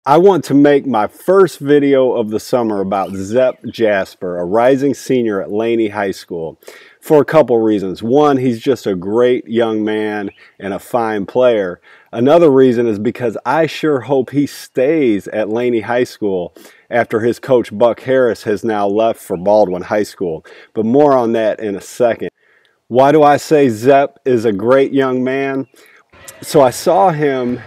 I want to make my first video of the summer about Zep Jasper, a rising senior at Laney High School, for a couple reasons. One, he's just a great young man and a fine player. Another reason is because I sure hope he stays at Laney High School after his coach Buck Harris has now left for Baldwin High School. But more on that in a second. Why do I say Zep is a great young man? So I saw him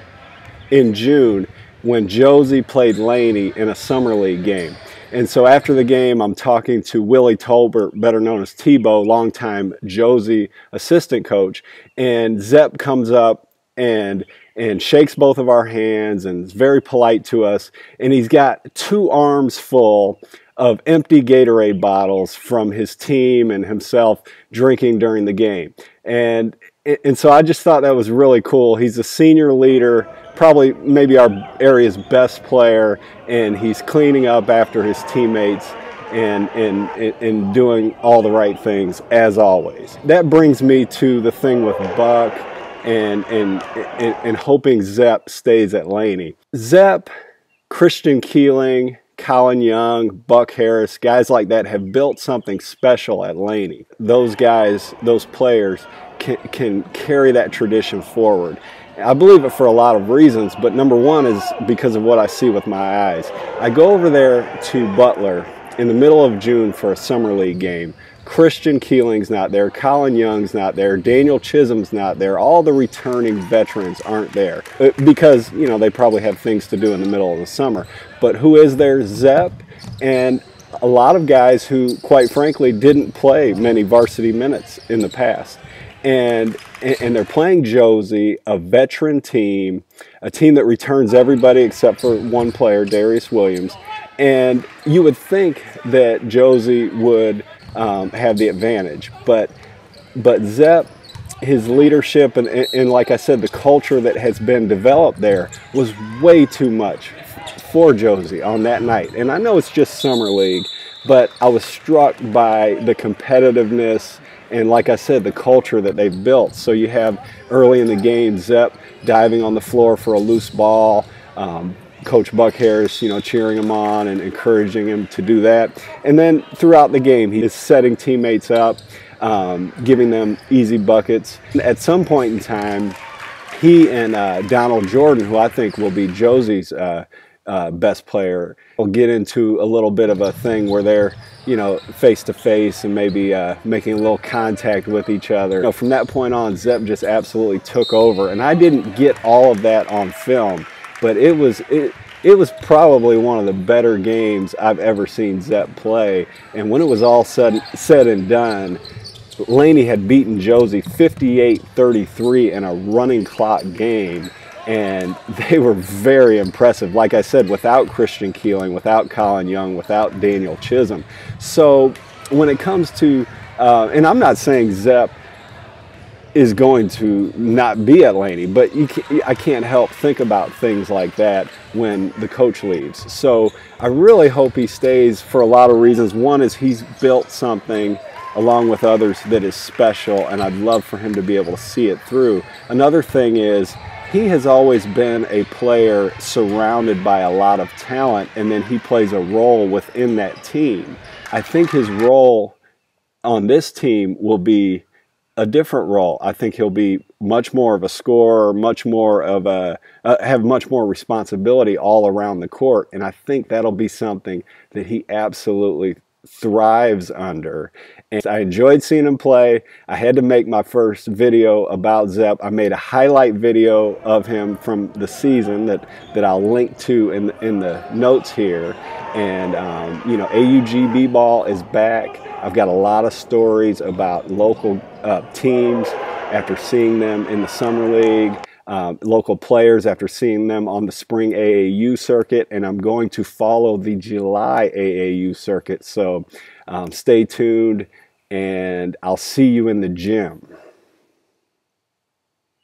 in June when Josie played Laney in a summer league game. And so after the game, I'm talking to Willie Tolbert, better known as Tebow, longtime Josie assistant coach, and Zep comes up and shakes both of our hands and is very polite to us, and he's got 2 arms full of empty Gatorade bottles from his team and himself drinking during the game. And so I just thought that was really cool. He's a senior leader, probably maybe our area's best player, and he's cleaning up after his teammates and doing all the right things as always. That brings me to the thing with Buck and hoping Zep stays at Laney. Zep, Christian Keeling, Colin Young, Buck Harris, guys like that have built something special at Laney. Those guys, those players can carry that tradition forward. I believe it for a lot of reasons, but number one is because of what I see with my eyes. I go over there to Butler in the middle of June for a summer league game. Christian Keeling's not there, Colin Young's not there, Daniel Chisholm's not there, all the returning veterans aren't there because, you know, they probably have things to do in the middle of the summer. But who is there? Zep and a lot of guys who, quite frankly, didn't play many varsity minutes in the past. And they're playing Josie, a veteran team, a team that returns everybody except for one player, Darius Williams. And you would think that Josie would have the advantage, but Zep, his leadership and like I said, the culture that has been developed there was way too much for Josie on that night. And I know it's just summer league, but I was struck by the competitiveness and, like I said, the culture that they've built. So you have early in the game Zep diving on the floor for a loose ball, Coach Buck Harris, you know, cheering him on and encouraging him to do that. And then throughout the game, he is setting teammates up, giving them easy buckets. At some point in time, he and Donald Jordan, who I think will be Josie's best player, will get into a little bit of a thing where they're, you know, face to face and maybe making a little contact with each other. You know, from that point on, Zep just absolutely took over, and I didn't get all of that on film, but it was probably one of the better games I've ever seen Zep play. And when it was all said and done, Laney had beaten Josie 58-33 in a running clock game. And they were very impressive, like I said, without Christian Keeling, without Colin Young, without Daniel Chisholm. So when it comes to, and I'm not saying Zep is going to not be at Laney, but I can't help think about things like that when the coach leaves. So I really hope he stays for a lot of reasons. One is he's built something along with others that is special, and I'd love for him to be able to see it through. Another thing is, he has always been a player surrounded by a lot of talent, and then he plays a role within that team. I think his role on this team will be a different role. I think he'll be much more of a scorer, much more of a have much more responsibility all around the court, and I think that'll be something that he absolutely thrives under. And I enjoyed seeing him play. I had to make my first video about Zep. I made a highlight video of him from the season that I'll link to in the notes here. And you know, AUG B-ball is back. I've got a lot of stories about local teams after seeing them in the summer league, local players after seeing them on the spring AAU circuit, and I'm going to follow the July AAU circuit. So stay tuned, and I'll see you in the gym.